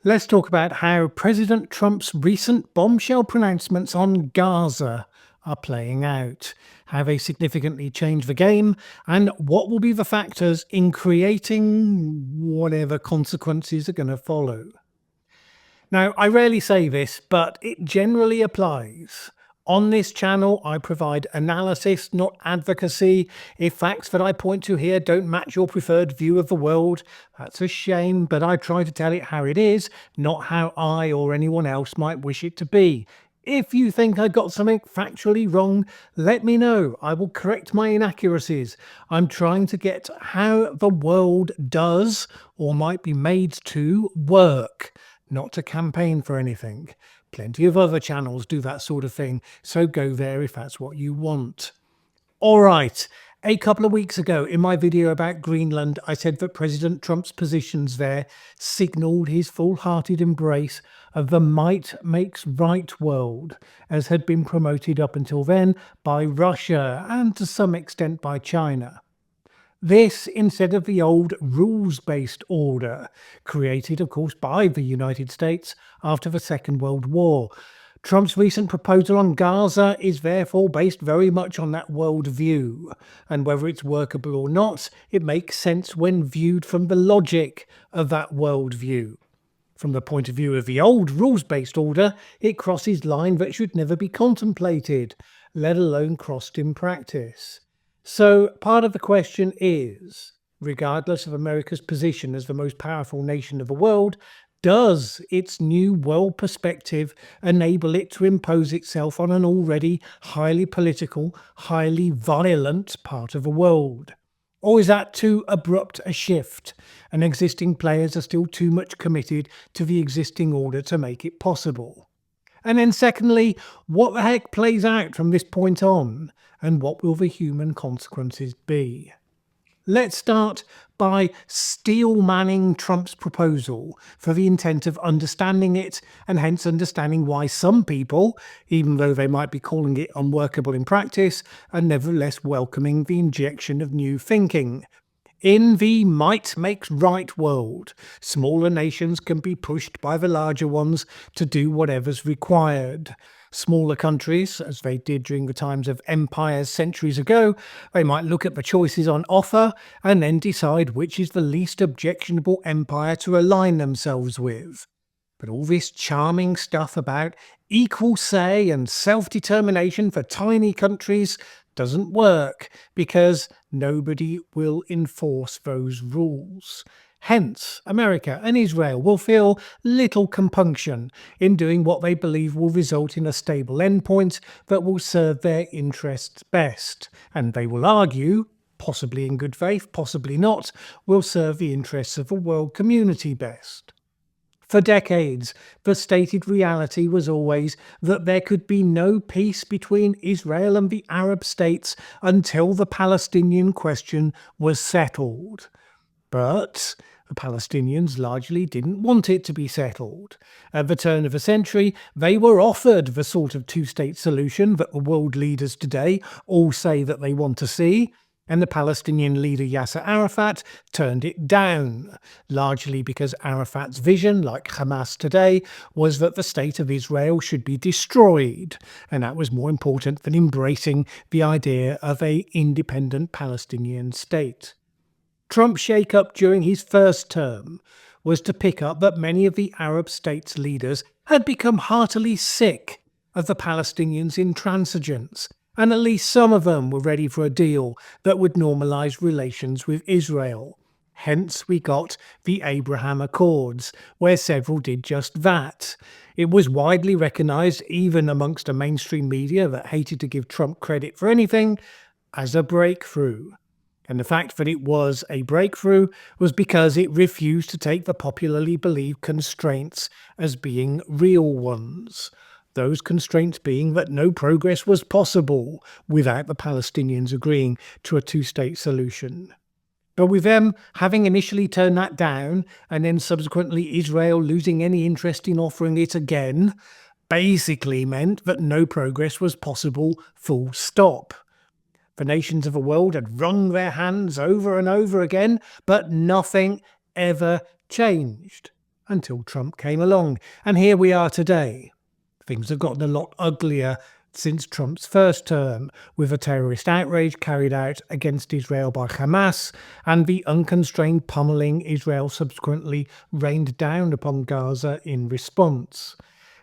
Let's talk about how President Trump's recent bombshell pronouncements on Gaza are playing out, how they significantly change the game, and what will be the factors in creating whatever consequences are going to follow. Now, I rarely say this, but it generally applies. On this channel, I provide analysis, not advocacy. If facts that I point to here don't match your preferred view of the world, that's a shame, but I try to tell it how it is, not how I or anyone else might wish it to be. If you think I got something factually wrong, let me know. I will correct my inaccuracies. I'm trying to get how the world does, or might be made to, work, not to campaign for anything. Plenty of other channels do that sort of thing, so go there if that's what you want. Alright, a couple of weeks ago in my video about Greenland, I said that President Trump's positions there signalled his full-hearted embrace of the might makes right world, as had been promoted up until then by Russia and to some extent by China. This instead of the old rules-based order, created of course by the United States after the Second World War. Trump's recent proposal on Gaza is therefore based very much on that world view, and whether it's workable or not, it makes sense when viewed from the logic of that world view. From the point of view of the old rules-based order, it crosses line that should never be contemplated, let alone crossed in practice. So part of the question is, regardless of America's position as the most powerful nation of the world, does its new world perspective enable it to impose itself on an already highly political, highly violent part of the world? Or is that too abrupt a shift, and existing players are still too much committed to the existing order to make it possible? And then secondly, what the heck plays out from this point on, and what will the human consequences be? Let's start by Steelmanning Trump's proposal for the intent of understanding it, and hence understanding why some people, even though they might be calling it unworkable in practice, are nevertheless welcoming the injection of new thinking. In the might makes right world, smaller nations can be pushed by the larger ones to do whatever's required. Smaller countries, as they did during the times of empires centuries ago, they might look at the choices on offer and then decide which is the least objectionable empire to align themselves with. But all this charming stuff about equal say and self-determination for tiny countries doesn't work because nobody will enforce those rules. Hence, America and Israel will feel little compunction in doing what they believe will result in a stable endpoint that will serve their interests best, and they will argue, possibly in good faith, possibly not, will serve the interests of the world community best. For decades, the stated reality was always that there could be no peace between Israel and the Arab states until the Palestinian question was settled. But the Palestinians largely didn't want it to be settled. At the turn of the century, they were offered the sort of two-state solution that the world leaders today all say that they want to see, and the Palestinian leader Yasser Arafat turned it down, largely because Arafat's vision, like Hamas today, was that the state of Israel should be destroyed, and that was more important than embracing the idea of an independent Palestinian state. Trump's shake-up during his first term was to pick up that many of the Arab states' leaders had become heartily sick of the Palestinians' intransigence, and at least some of them were ready for a deal that would normalise relations with Israel. Hence we got the Abraham Accords, where several did just that. It was widely recognised, even amongst the mainstream media that hated to give Trump credit for anything, as a breakthrough. And the fact that it was a breakthrough was because it refused to take the popularly believed constraints as being real ones. Those constraints being that no progress was possible without the Palestinians agreeing to a two-state solution. But with them having initially turned that down, and then subsequently Israel losing any interest in offering it again, basically meant that no progress was possible, full stop. The nations of the world had wrung their hands over and over again, but nothing ever changed. until Trump came along. And here we are today. Things have gotten a lot uglier since Trump's first term, with a terrorist outrage carried out against Israel by Hamas and the unconstrained pummeling Israel subsequently rained down upon Gaza in response.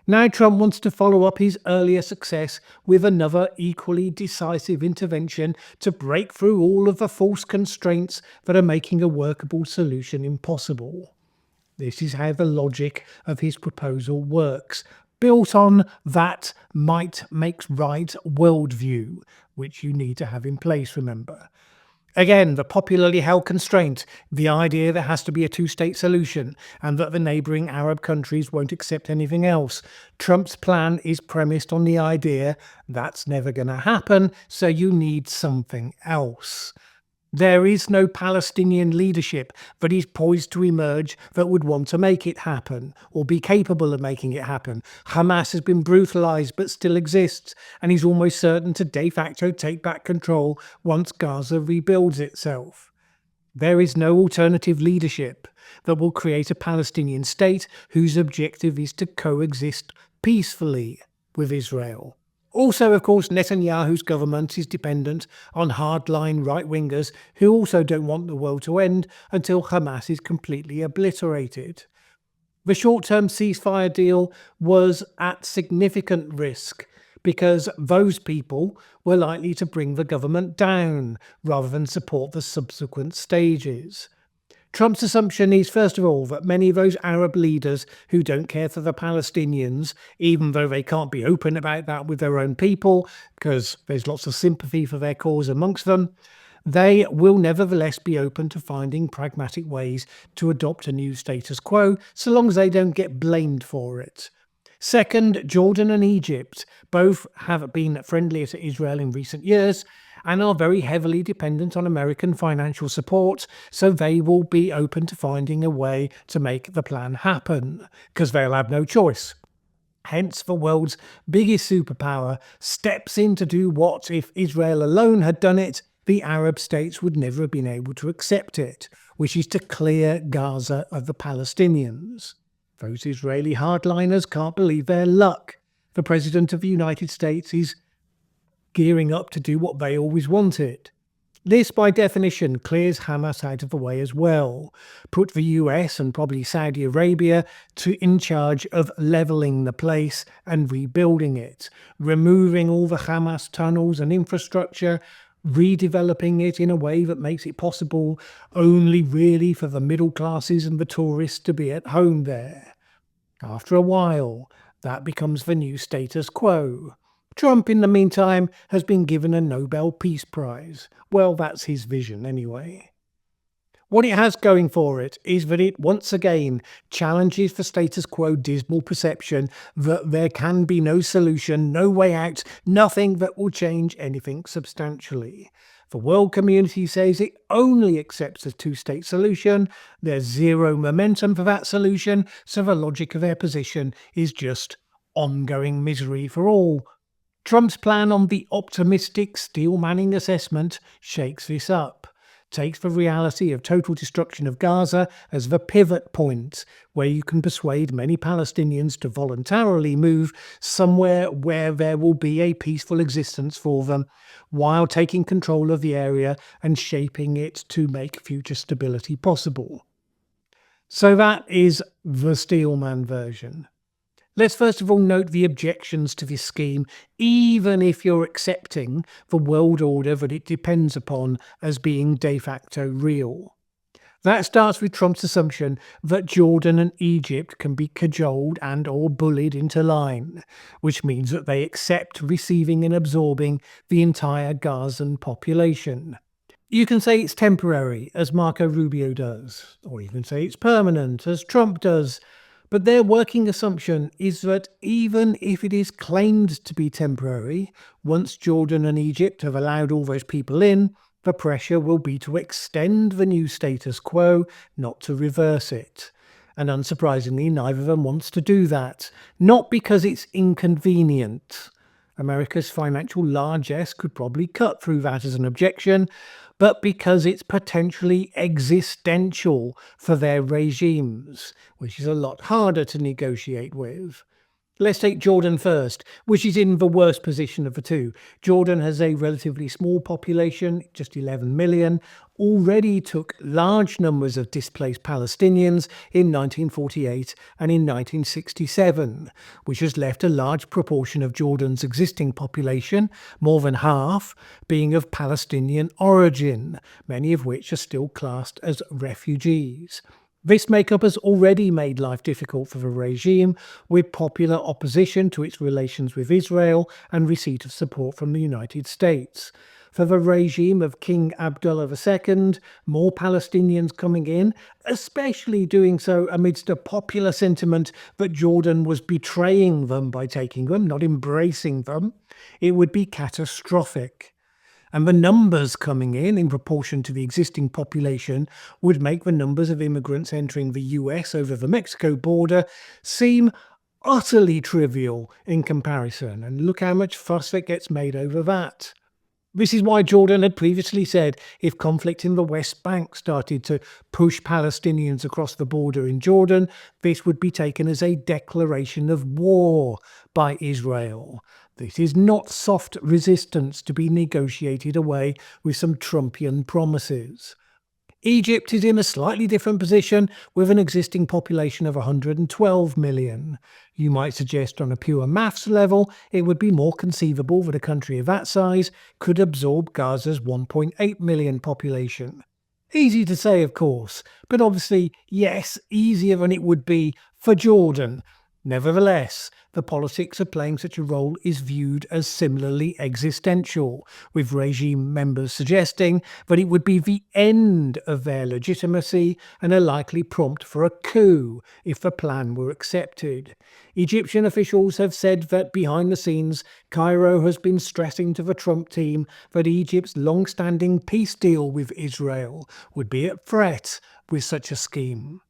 Now Trump wants to follow up his earlier success with another equally decisive intervention to break through all of the false constraints that are making a workable solution impossible. This is how the logic of his proposal works, built on that might makes right worldview, which you need to have in place, remember. Again, the popularly held constraint, the idea there has to be a two-state solution and that the neighbouring Arab countries won't accept anything else. Trump's plan is premised on the idea that's never going to happen, so you need something else. There is no Palestinian leadership that is poised to emerge that would want to make it happen or be capable of making it happen. Hamas has been brutalized but still exists and is almost certain to de facto take back control once Gaza rebuilds itself. There is no alternative leadership that will create a Palestinian state whose objective is to coexist peacefully with Israel. Also, of course, Netanyahu's government is dependent on hardline right-wingers who also don't want the world to end until Hamas is completely obliterated. The short-term ceasefire deal was at significant risk because those people were likely to bring the government down rather than support the subsequent stages. Trump's assumption is, first of all, that many of those Arab leaders who don't care for the Palestinians, even though they can't be open about that with their own people, because there's lots of sympathy for their cause amongst them, they will nevertheless be open to finding pragmatic ways to adopt a new status quo, so long as they don't get blamed for it. Second, Jordan and Egypt both have been friendlier to Israel in recent years and are very heavily dependent on American financial support, so they will be open to finding a way to make the plan happen, because they'll have no choice. Hence, the world's biggest superpower steps in to do what, if Israel alone had done it, the Arab states would never have been able to accept it, which is to clear Gaza of the Palestinians. Those Israeli hardliners can't believe their luck. The President of the United States is gearing up to do what they always wanted. This, by definition, clears Hamas out of the way as well. Put the US and probably Saudi Arabia in charge of levelling the place and rebuilding it, removing all the Hamas tunnels and infrastructure, redeveloping it in a way that makes it possible only really for the middle classes and the tourists to be at home there. After a while, that becomes the new status quo. Trump, in the meantime, has been given a Nobel Peace Prize. Well, that's his vision anyway. What it has going for it is that it once again challenges the status quo dismal perception that there can be no solution, no way out, nothing that will change anything substantially. The world community says it only accepts a two-state solution. There's zero momentum for that solution, so the logic of their position is just ongoing misery for all. Trump's plan on the optimistic Steelmanning assessment shakes this up, takes the reality of total destruction of Gaza as the pivot point, where you can persuade many Palestinians to voluntarily move somewhere where there will be a peaceful existence for them, while taking control of the area and shaping it to make future stability possible. So that is the Steelman version. Let's first of all note the objections to this scheme, even if you're accepting the world order that it depends upon as being de facto real. That starts with Trump's assumption that Jordan and Egypt can be cajoled and or bullied into line, which means that they accept receiving and absorbing the entire Gazan population. You can say it's temporary, as Marco Rubio does, or even say it's permanent, as Trump does. But their working assumption is that even if it is claimed to be temporary, once Jordan and Egypt have allowed all those people in, the pressure will be to extend the new status quo, not to reverse it. And unsurprisingly, neither of them wants to do that. Not because it's inconvenient. America's financial largesse could probably cut through that as an objection, but because it's potentially existential for their regimes, which is a lot harder to negotiate with. Let's take Jordan first, which is in the worst position of the two. Jordan has a relatively small population, just 11 million, already took large numbers of displaced Palestinians in 1948 and in 1967, which has left a large proportion of Jordan's existing population, more than half, being of Palestinian origin, many of which are still classed as refugees. This makeup has already made life difficult for the regime, with popular opposition to its relations with Israel and receipt of support from the United States. For the regime of King Abdullah II, more Palestinians coming in, especially doing so amidst a popular sentiment that Jordan was betraying them by taking them, not embracing them, it would be catastrophic. And the numbers coming in proportion to the existing population would make the numbers of immigrants entering the US over the Mexico border seem utterly trivial in comparison. And look how much fuss that gets made over that. This is why Jordan had previously said if conflict in the West Bank started to push Palestinians across the border in Jordan, this would be taken as a declaration of war by Israel. This is not soft resistance to be negotiated away with some Trumpian promises. Egypt is in a slightly different position with an existing population of 112 million. You might suggest on a pure maths level, it would be more conceivable that a country of that size could absorb Gaza's 1.8 million population. Easy to say, of course, but obviously, yes, easier than it would be for Jordan. Nevertheless, the politics of playing such a role is viewed as similarly existential, with regime members suggesting that it would be the end of their legitimacy and a likely prompt for a coup if the plan were accepted. Egyptian officials have said that behind the scenes, Cairo has been stressing to the Trump team that Egypt's long-standing peace deal with Israel would be at threat with such a scheme.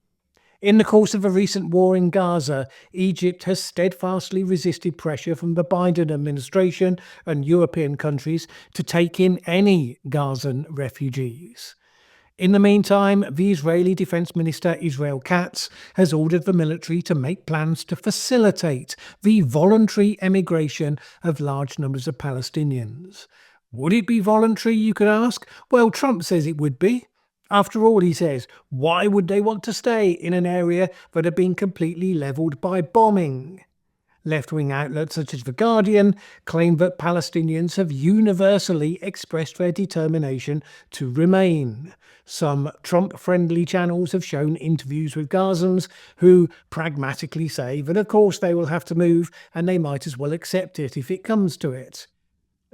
In the course of a recent war in Gaza, Egypt has steadfastly resisted pressure from the Biden administration and European countries to take in any Gazan refugees. In the meantime, the Israeli Defense Minister Israel Katz has ordered the military to make plans to facilitate the voluntary emigration of large numbers of Palestinians. Would it be voluntary, you could ask? Well, Trump says it would be. After all, he says, why would they want to stay in an area that had been completely levelled by bombing? Left-wing outlets such as The Guardian claim that Palestinians have universally expressed their determination to remain. Some Trump-friendly channels have shown interviews with Gazans who pragmatically say that of course they will have to move and they might as well accept it if it comes to it.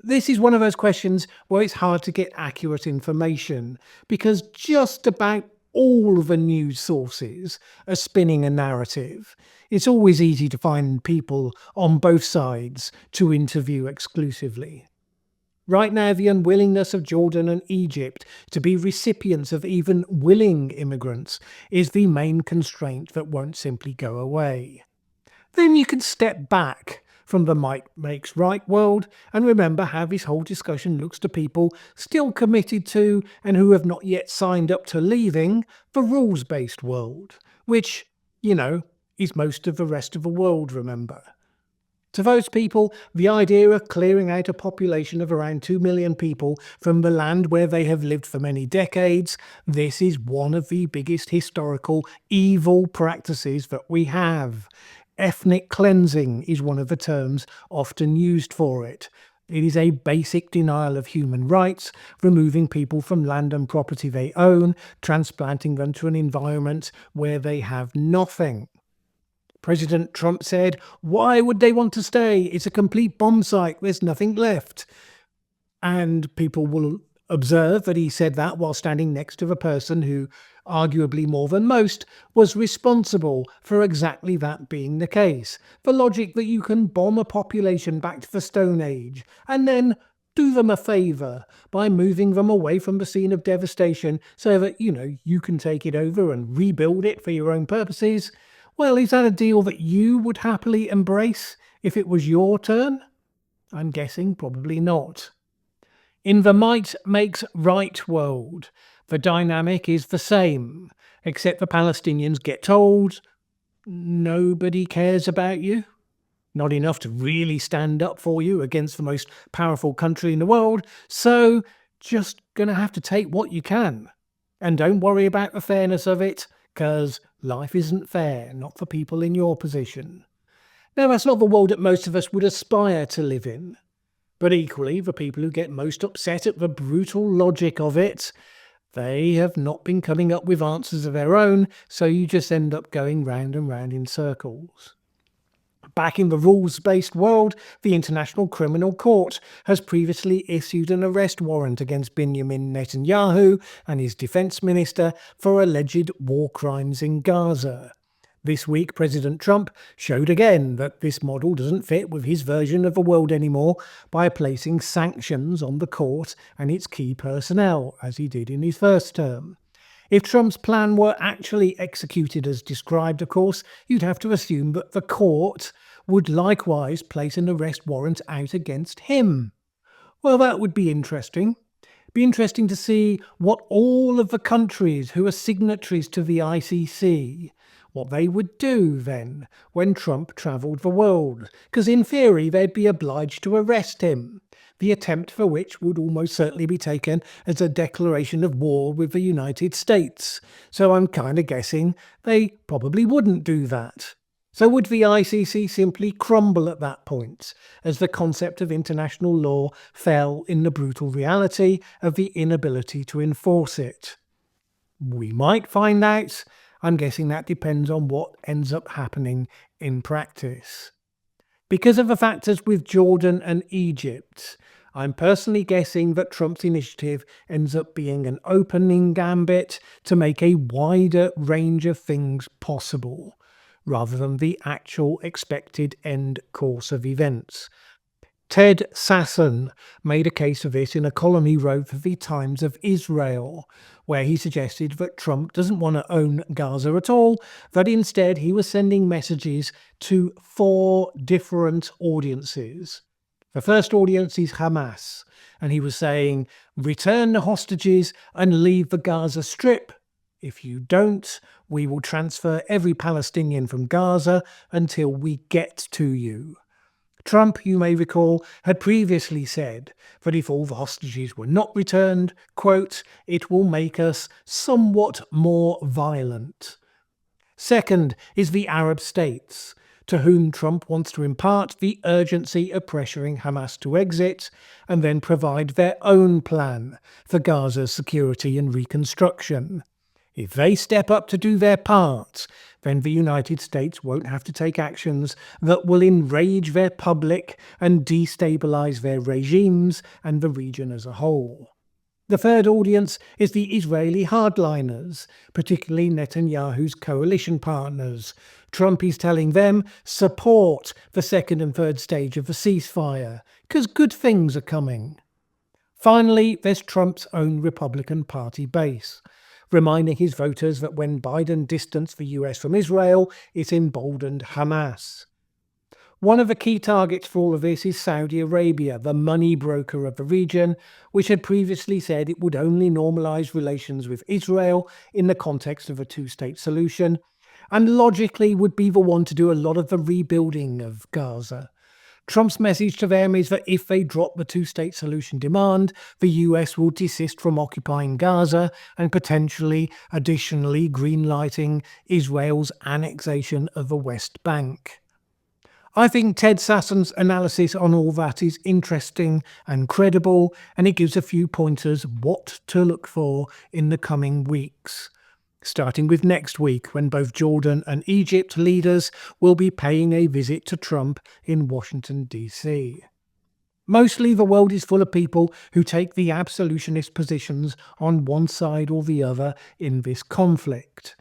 This is one of those questions where it's hard to get accurate information because just about all the news sources are spinning a narrative. It's always easy to find people on both sides to interview exclusively. Right now, the unwillingness of Jordan and Egypt to be recipients of even willing immigrants is the main constraint that won't simply go away. Then you can step back from the might makes right world and remember how this whole discussion looks to people still committed to and who have not yet signed up to leaving the rules-based world, which, is most of the rest of the world, remember. To those people, the idea of clearing out a population of around 2 million people from the land where they have lived for many decades, this is one of the biggest historical evil practices that we have. Ethnic cleansing is one of the terms often used for it. It is a basic denial of human rights, removing people from land and property they own, transplanting them to an environment where they have nothing. President Trump said, why would they want to stay? It's a complete bomb site. There's nothing left. And people will observe that he said that while standing next to the person who, arguably more than most, was responsible for exactly that being the case. The logic that you can bomb a population back to the Stone Age and then do them a favour by moving them away from the scene of devastation so that, you can take it over and rebuild it for your own purposes. Well, is that a deal that you would happily embrace if it was your turn? I'm guessing probably not. In the might makes right world, the dynamic is the same, except the Palestinians get told nobody cares about you. Not enough to really stand up for you against the most powerful country in the world, so just gonna have to take what you can. And don't worry about the fairness of it, because life isn't fair, not for people in your position. Now, that's not the world that most of us would aspire to live in. But equally, the people who get most upset at the brutal logic of it, they have not been coming up with answers of their own, so you just end up going round and round in circles. Back in the rules-based world, the International Criminal Court has previously issued an arrest warrant against Benjamin Netanyahu and his defense minister for alleged war crimes in Gaza. This week, President Trump showed again that this model doesn't fit with his version of the world anymore by placing sanctions on the court and its key personnel, as he did in his first term. If Trump's plan were actually executed as described, of course, you'd have to assume that the court would likewise place an arrest warrant out against him. Well, that would be interesting. Be interesting to see what all of the countries who are signatories to the ICC, what they would do then when Trump travelled the world, because in theory they'd be obliged to arrest him, the attempt for which would almost certainly be taken as a declaration of war with the United States. So I'm kind of guessing they probably wouldn't do that. So would the ICC simply crumble at that point, as the concept of international law fell in the brutal reality of the inability to enforce it? We might find out. I'm guessing that depends on what ends up happening in practice. Because of the factors with Jordan and Egypt, I'm personally guessing that Trump's initiative ends up being an opening gambit to make a wider range of things possible, rather than the actual expected end course of events. Ted Sasson made a case of this in a column he wrote for the Times of Israel, where he suggested that Trump doesn't want to own Gaza at all, that instead he was sending messages to 4 different audiences. The first audience is Hamas, and he was saying, return the hostages and leave the Gaza Strip. If you don't, we will transfer every Palestinian from Gaza until we get to you. Trump, you may recall, had previously said that if all the hostages were not returned, quote, it will make us somewhat more violent. Second is the Arab states, to whom Trump wants to impart the urgency of pressuring Hamas to exit and then provide their own plan for Gaza's security and reconstruction. If they step up to do their part, then the United States won't have to take actions that will enrage their public and destabilize their regimes and the region as a whole. The third audience is the Israeli hardliners, particularly Netanyahu's coalition partners. Trump is telling them, support the second and third stage of the ceasefire, because good things are coming. Finally, there's Trump's own Republican Party base, reminding his voters that when Biden distanced the US from Israel, it emboldened Hamas. One of the key targets for all of this is Saudi Arabia, the money broker of the region, which had previously said it would only normalize relations with Israel in the context of a two-state solution, and logically would be the one to do a lot of the rebuilding of Gaza. Trump's message to them is that if they drop the two-state solution demand, the US will desist from occupying Gaza and potentially additionally greenlighting Israel's annexation of the West Bank. I think Ted Sasson's analysis on all that is interesting and credible, and it gives a few pointers what to look for in the coming weeks. Starting with next week, when both Jordan and Egypt leaders will be paying a visit to Trump in Washington, D.C. Mostly the world is full of people who take the absolutionist positions on one side or the other in this conflict.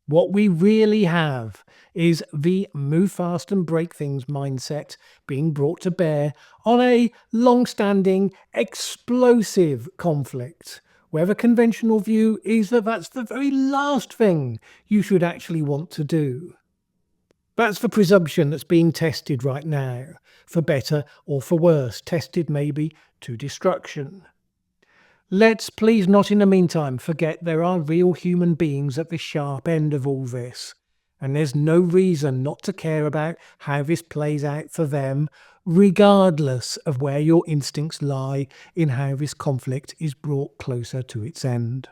What we really have is the move fast and break things mindset being brought to bear on a long-standing, explosive conflict, where the conventional view is that that's the very last thing you should actually want to do. That's the presumption that's being tested right now, for better or for worse, tested maybe to destruction. Let's please not in the meantime forget there are real human beings at the sharp end of all this, and there's no reason not to care about how this plays out for them, regardless of where your instincts lie in how this conflict is brought closer to its end.